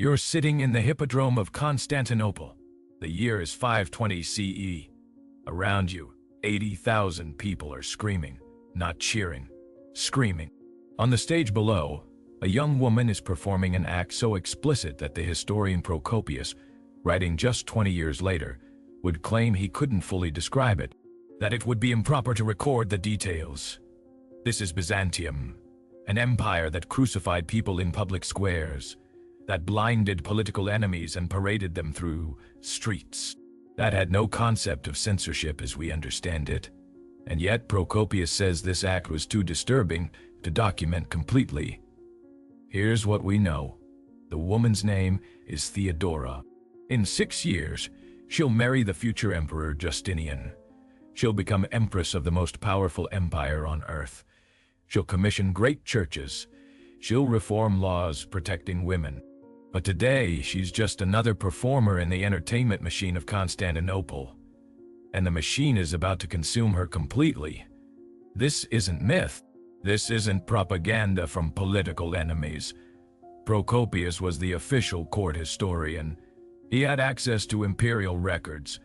You're sitting in the Hippodrome of Constantinople. The year is 520 CE. Around you, 80,000 people are screaming, not cheering, screaming. On the stage below, a young woman is performing an act so explicit that the historian Procopius, writing just 20 years later, would claim he couldn't fully describe it, that it would be improper to record the details. This is Byzantium, an empire that crucified people in public squares, that blinded political enemies and paraded them through streets, that had no concept of censorship as we understand it. And yet Procopius says this act was too disturbing to document completely. Here's what we know. The woman's name is Theodora. In 6 years, she'll marry the future emperor Justinian. She'll become empress of the most powerful empire on earth. She'll commission great churches. She'll reform laws protecting women. But today, she's just another performer in the entertainment machine of Constantinople. And the machine is about to consume her completely. This isn't myth. This isn't propaganda from political enemies. Procopius was the official court historian. He had access to imperial records.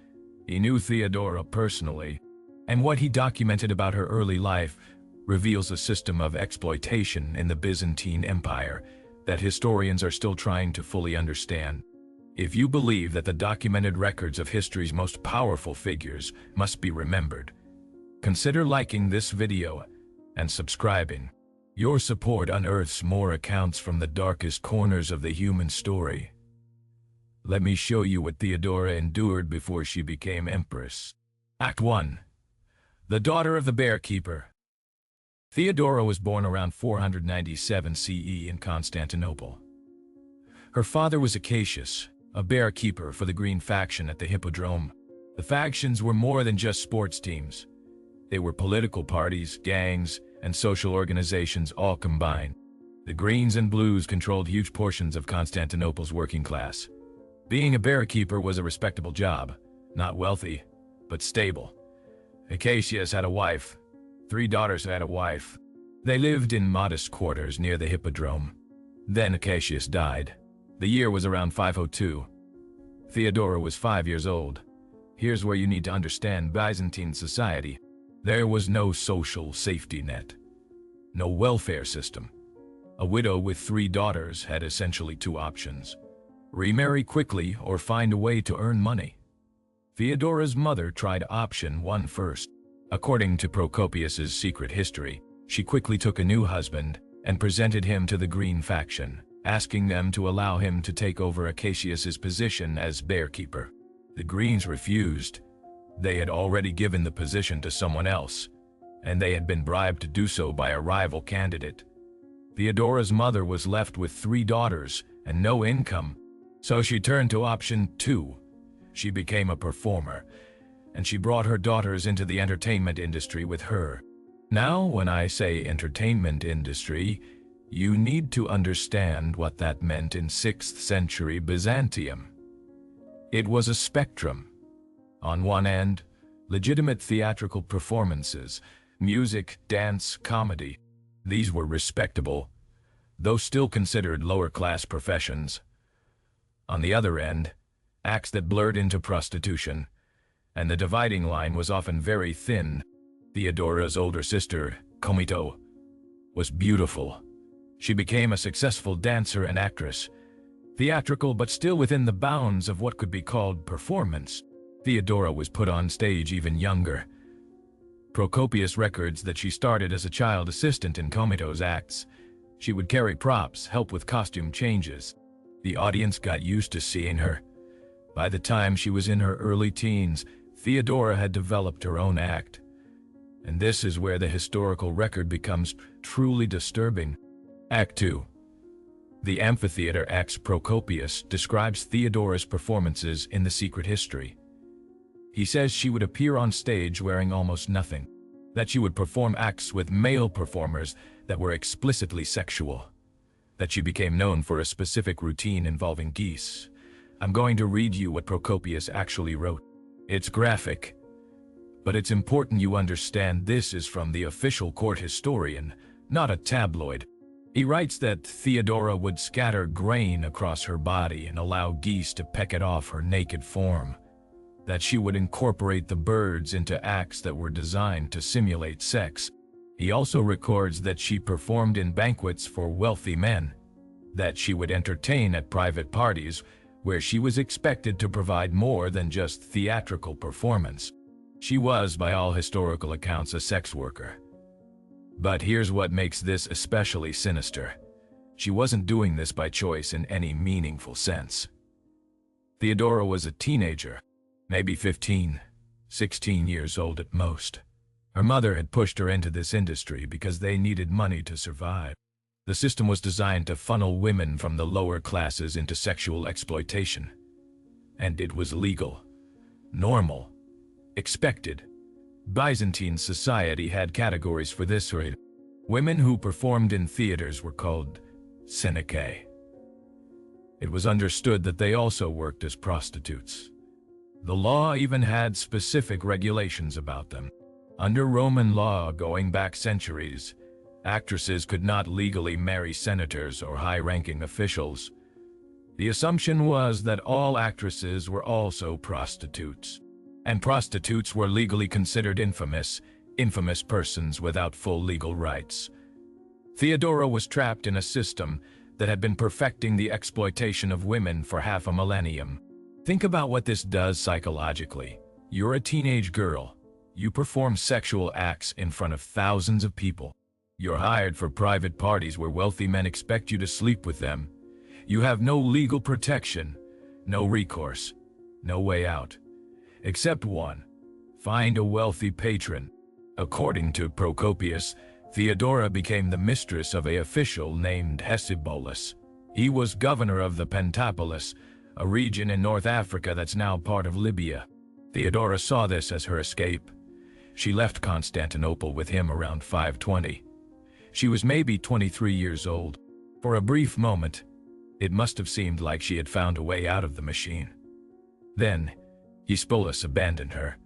He knew Theodora personally. And what he documented about her early life reveals a system of exploitation in the Byzantine Empire that historians are still trying to fully understand. If you believe that the documented records of history's most powerful figures must be remembered, consider liking this video and subscribing. Your support unearths more accounts from the darkest corners of the human story. Let me show you what Theodora endured before she became empress. Act 1. The daughter of the bearkeeper. Theodora was born around 497 CE in Constantinople. Her father was Acacius, a bearkeeper for the Green faction at the Hippodrome. The factions were more than just sports teams. They were political parties, gangs, and social organizations all combined. The Greens and Blues controlled huge portions of Constantinople's working class. Being a bearkeeper was a respectable job, not wealthy, but stable. Acacius had a wife. 3 daughters had a wife. They lived in modest quarters near the Hippodrome. Then Acacius died. The year was around 502. Theodora was 5 years old. Here's where you need to understand Byzantine society. There was no social safety net, no welfare system. A widow with 3 daughters had essentially 2 options: remarry quickly or find a way to earn money. Theodora's mother tried option 1 first. According to Procopius's secret history, she quickly took a new husband and presented him to the Green faction, asking them to allow him to take over Acacius's position as bearkeeper. The Greens refused. They had already given the position to someone else, and they had been bribed to do so by a rival candidate. Theodora's mother was left with 3 daughters and no income, so she turned to option 2. She became a performer, and she brought her daughters into the entertainment industry with her. Now, when I say entertainment industry, you need to understand what that meant in 6th century Byzantium. It was a spectrum. On one end, legitimate theatrical performances, music, dance, comedy. These were respectable, though still considered lower-class professions. On the other end, acts that blurred into prostitution, and the dividing line was often very thin. Theodora's older sister, Comito, was beautiful. She became a successful dancer and actress, theatrical but still within the bounds of what could be called performance. Theodora was put on stage even younger. Procopius records that she started as a child assistant in Comito's acts. She would carry props, help with costume changes. The audience got used to seeing her. By the time she was in her early teens, Theodora had developed her own act. And this is where the historical record becomes truly disturbing. Act 2. The amphitheater acts. Procopius describes Theodora's performances in the secret history. He says she would appear on stage wearing almost nothing, that she would perform acts with male performers that were explicitly sexual, that she became known for a specific routine involving geese. I'm going to read you what Procopius actually wrote. It's graphic, but it's important you understand this is from the official court historian, not a tabloid. He writes that Theodora would scatter grain across her body and allow geese to peck it off her naked form, that she would incorporate the birds into acts that were designed to simulate sex. He also records that she performed in banquets for wealthy men, that she would entertain at private parties where she was expected to provide more than just theatrical performance. She was, by all historical accounts, a sex worker. But here's what makes this especially sinister. She wasn't doing this by choice in any meaningful sense. Theodora was a teenager, maybe 15, 16 years old at most. Her mother had pushed her into this industry because they needed money to survive. The system was designed to funnel women from the lower classes into sexual exploitation. And it was legal, normal, expected. Byzantine society had categories for this rite. Women who performed in theaters were called Senecae. It was understood that they also worked as prostitutes. The law even had specific regulations about them. Under Roman law going back centuries, actresses could not legally marry senators or high-ranking officials. The assumption was that all actresses were also prostitutes, and prostitutes were legally considered infamous persons without full legal rights. Theodora was trapped in a system that had been perfecting the exploitation of women for half a millennium. Think about what this does psychologically. You're a teenage girl. You perform sexual acts in front of thousands of people. You're hired for private parties where wealthy men expect you to sleep with them. You have no legal protection, no recourse, no way out. Except one: find a wealthy patron. According to Procopius, Theodora became the mistress of an official named Hesibolus. He was governor of the Pentapolis, a region in North Africa that's now part of Libya. Theodora saw this as her escape. She left Constantinople with him around 520. She was maybe 23 years old. For a brief moment, it must have seemed like she had found a way out of the machine. Then, Hesibolus abandoned her.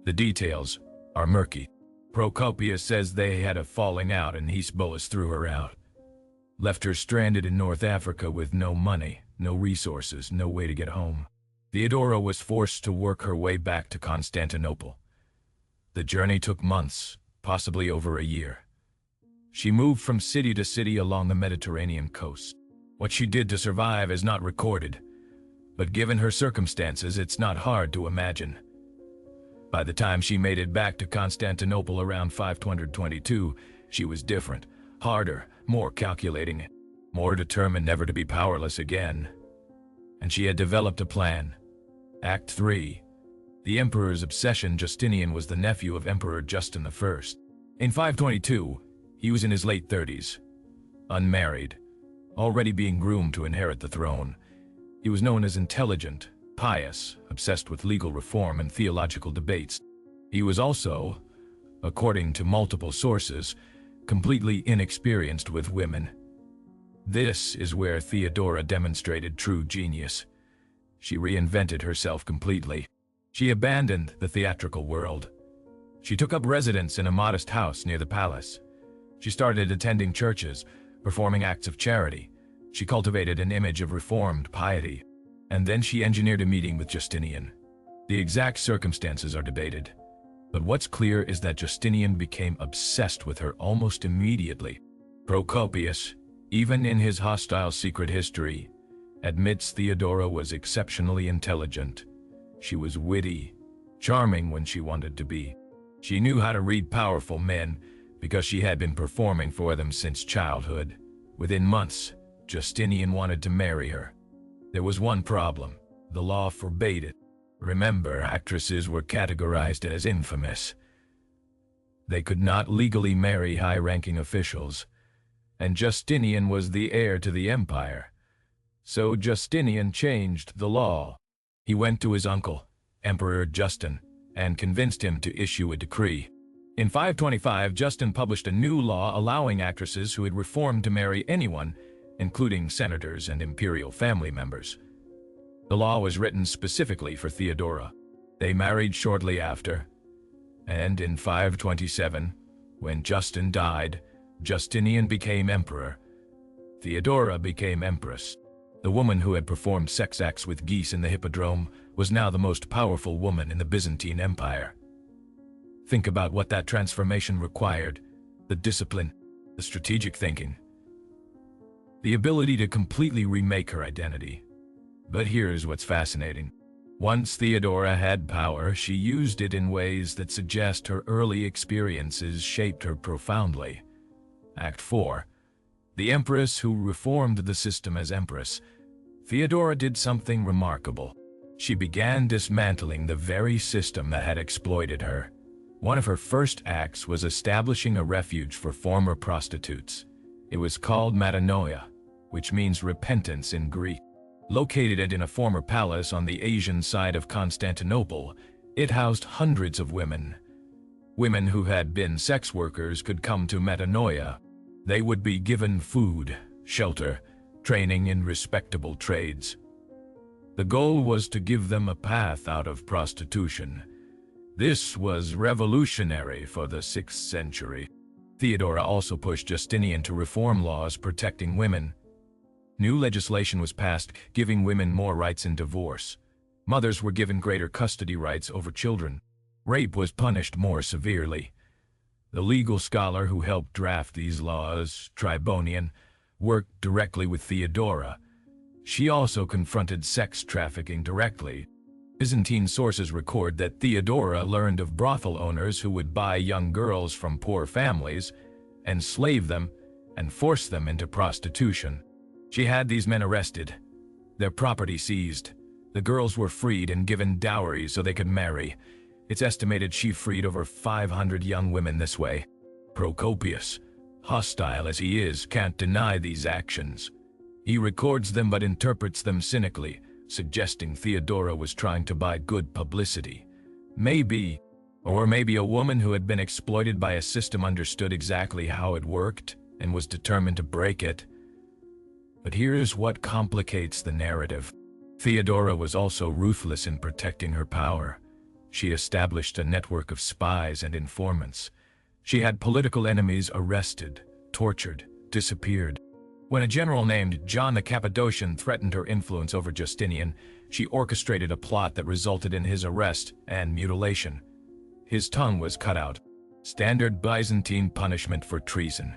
The details are murky. Procopius says they had a falling out and Hesibolus threw her out. Left her stranded in North Africa with no money, no resources, no way to get home. Theodora was forced to work her way back to Constantinople. The journey took months, possibly over a year. She moved from city to city along the Mediterranean coast. What she did to survive is not recorded, but given her circumstances, it's not hard to imagine. By the time she made it back to Constantinople around 522, she was different, harder, more calculating, more determined never to be powerless again. And she had developed a plan. Act 3. The emperor's obsession. Justinian was the nephew of Emperor Justin I. In 522, he was in his late 30s, unmarried, already being groomed to inherit the throne. He was known as intelligent, pious, obsessed with legal reform and theological debates. He was also, according to multiple sources, completely inexperienced with women. This is where Theodora demonstrated true genius. She reinvented herself completely. She abandoned the theatrical world. She took up residence in a modest house near the palace. She started attending churches, performing acts of charity. She cultivated an image of reformed piety. And then she engineered a meeting with Justinian. The exact circumstances are debated, but what's clear is that Justinian became obsessed with her almost immediately. Procopius, even in his hostile secret history, admits Theodora was exceptionally intelligent. She was witty, charming when she wanted to be. She knew how to read powerful men because she had been performing for them since childhood. Within months, Justinian wanted to marry her. There was one problem. The law forbade it. Remember, actresses were categorized as infamous. They could not legally marry high-ranking officials, and Justinian was the heir to the empire. So Justinian changed the law. He went to his uncle, Emperor Justin, and convinced him to issue a decree. In 525, Justin published a new law allowing actresses who had reformed to marry anyone, including senators and imperial family members. The law was written specifically for Theodora. They married shortly after, and in 527, when Justin died, Justinian became emperor, Theodora became empress. The woman who had performed sex acts with geese in the hippodrome was now the most powerful woman in the Byzantine Empire. Think about what that transformation required: the discipline, the strategic thinking, the ability to completely remake her identity. But here's what's fascinating. Once Theodora had power, she used it in ways that suggest her early experiences shaped her profoundly. Act 4. The Empress who reformed the system as Empress. Theodora did something remarkable. She began dismantling the very system that had exploited her. One of her first acts was establishing a refuge for former prostitutes. It was called metanoia, which means repentance in Greek. Located in a former palace on the Asian side of Constantinople, it housed hundreds of women. Women who had been sex workers could come to metanoia. They would be given food, shelter, training in respectable trades. The goal was to give them a path out of prostitution. This was revolutionary for the 6th century. Theodora also pushed Justinian to reform laws protecting women. New legislation was passed, giving women more rights in divorce. Mothers were given greater custody rights over children. Rape was punished more severely. The legal scholar who helped draft these laws, Tribonian, worked directly with Theodora. She also confronted sex trafficking directly. Byzantine sources record that Theodora learned of brothel owners who would buy young girls from poor families, enslave them, and force them into prostitution. She had these men arrested, their property seized. The girls were freed and given dowries so they could marry. It's estimated she freed over 500 young women this way. Procopius, hostile as he is, can't deny these actions. He records them but interprets them cynically, suggesting Theodora was trying to buy good publicity. Maybe a woman who had been exploited by a system understood exactly how it worked and was determined to break it. But here's what complicates the narrative. Theodora was also ruthless in protecting her power. She established a network of spies and informants. She had political enemies arrested, tortured, disappeared. When a general named John the Cappadocian threatened her influence over Justinian, she orchestrated a plot that resulted in his arrest and mutilation. His tongue was cut out, standard Byzantine punishment for treason.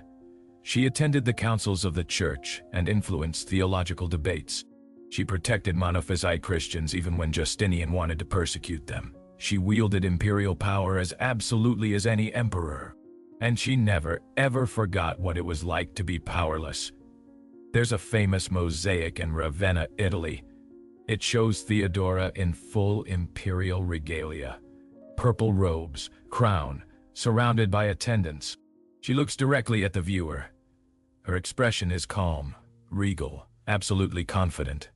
She attended the councils of the church and influenced theological debates. She protected Monophysite Christians even when Justinian wanted to persecute them. She wielded imperial power as absolutely as any emperor. And she never, ever forgot what it was like to be powerless. There's a famous mosaic in Ravenna, Italy. It shows Theodora in full imperial regalia. Purple robes, crown, surrounded by attendants. She looks directly at the viewer. Her expression is calm, regal, absolutely confident.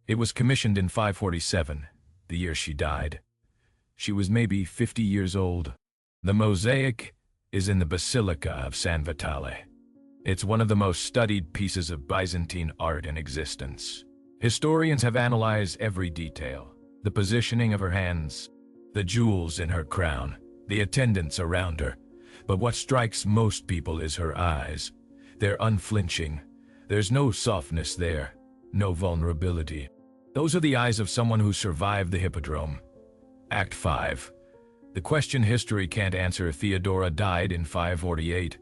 It was commissioned in 547, the year she died. She was maybe 50 years old. The mosaic is in the Basilica of San Vitale. It's one of the most studied pieces of Byzantine art in existence. Historians have analyzed every detail: the positioning of her hands, the jewels in her crown, the attendants around her. But what strikes most people is her eyes. They're unflinching. There's no softness there, no vulnerability. Those are the eyes of someone who survived the hippodrome. Act 5. The question history can't answer. Theodora died in 548,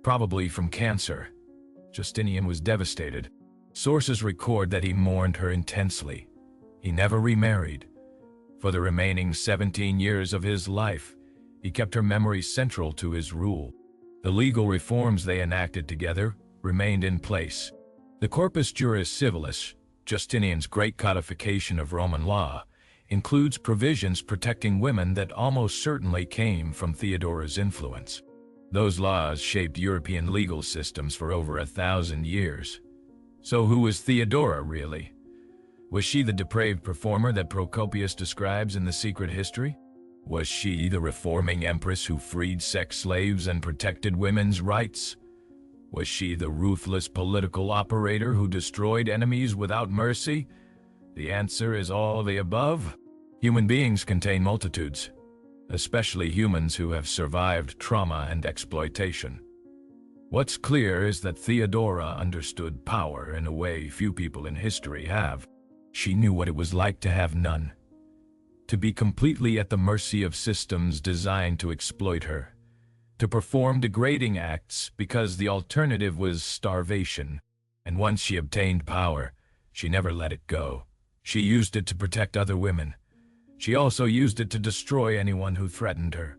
probably from cancer. Justinian was devastated. Sources record that he mourned her intensely. He never remarried. For the remaining 17 years of his life, he kept her memory central to his rule. The legal reforms they enacted together remained in place. The Corpus Juris Civilis, Justinian's great codification of Roman law, includes provisions protecting women that almost certainly came from Theodora's influence. Those laws shaped European legal systems for over 1,000 years. So who was Theodora, really? Was she the depraved performer that Procopius describes in The Secret History? Was she the reforming empress who freed sex slaves and protected women's rights? Was she the ruthless political operator who destroyed enemies without mercy? The answer is all of the above. Human beings contain multitudes, especially humans who have survived trauma and exploitation. What's clear is that Theodora understood power in a way few people in history have. She knew what it was like to have none, to be completely at the mercy of systems designed to exploit her, to perform degrading acts because the alternative was starvation. And once she obtained power, she never let it go. She used it to protect other women. She also used it to destroy anyone who threatened her.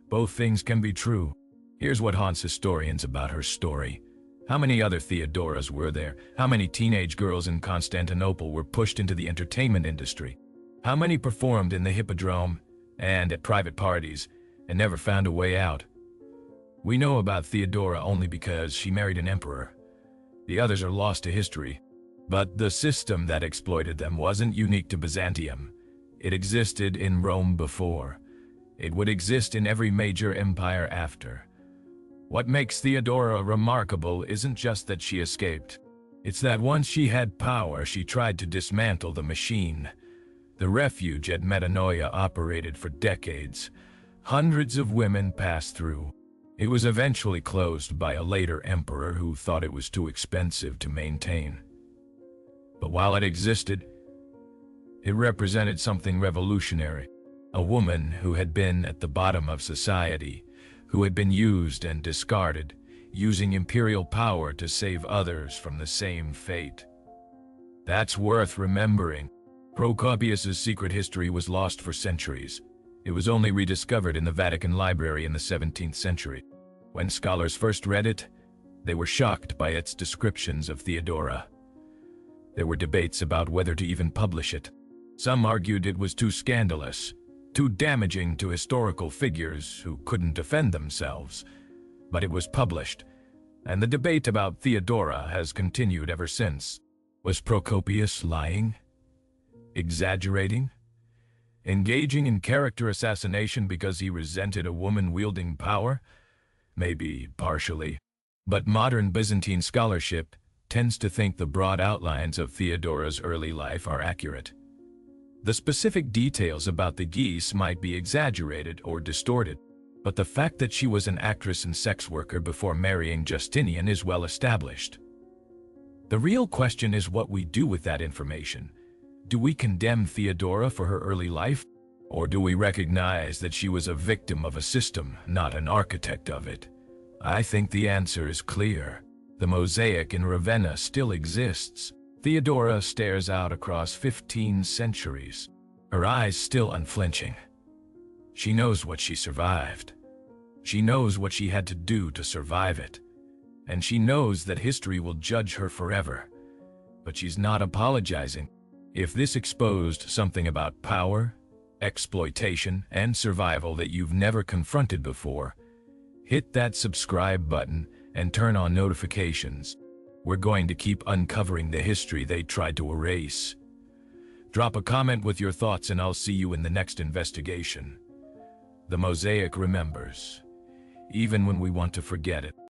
Both things can be true. Here's what haunts historians about her story. How many other Theodoras were there? How many teenage girls in Constantinople were pushed into the entertainment industry? How many performed in the hippodrome and at private parties and never found a way out? We know about Theodora only because she married an emperor. The others are lost to history. But the system that exploited them wasn't unique to Byzantium. It existed in Rome before. It would exist in every major empire after. What makes Theodora remarkable isn't just that she escaped. It's that once she had power, she tried to dismantle the machine. The refuge at Metanoia operated for decades. Hundreds of women passed through. It was eventually closed by a later emperor who thought it was too expensive to maintain. But while it existed, it represented something revolutionary. A woman who had been at the bottom of society, who had been used and discarded, using imperial power to save others from the same fate. That's worth remembering. Procopius's secret history was lost for centuries. It was only rediscovered in the Vatican Library in the 17th century. When scholars first read it, they were shocked by its descriptions of Theodora. There were debates about whether to even publish it. Some argued it was too scandalous, too damaging to historical figures who couldn't defend themselves. But it was published, and the debate about Theodora has continued ever since. Was Procopius lying? Exaggerating? Engaging in character assassination because he resented a woman wielding power? Maybe partially. But modern Byzantine scholarship tends to think the broad outlines of Theodora's early life are accurate. The specific details about the geese might be exaggerated or distorted, but the fact that she was an actress and sex worker before marrying Justinian is well established. The real question is what we do with that information. Do we condemn Theodora for her early life, or do we recognize that she was a victim of a system, not an architect of it? I think the answer is clear. The mosaic in Ravenna still exists. Theodora stares out across 15 centuries, her eyes still unflinching. She knows what she survived. She knows what she had to do to survive it. And she knows that history will judge her forever. But she's not apologizing. If this exposed something about power, exploitation, and survival that you've never confronted before, hit that subscribe button and turn on notifications. We're going to keep uncovering the history they tried to erase. Drop a comment with your thoughts and I'll see you in the next investigation. The mosaic remembers, even when we want to forget it.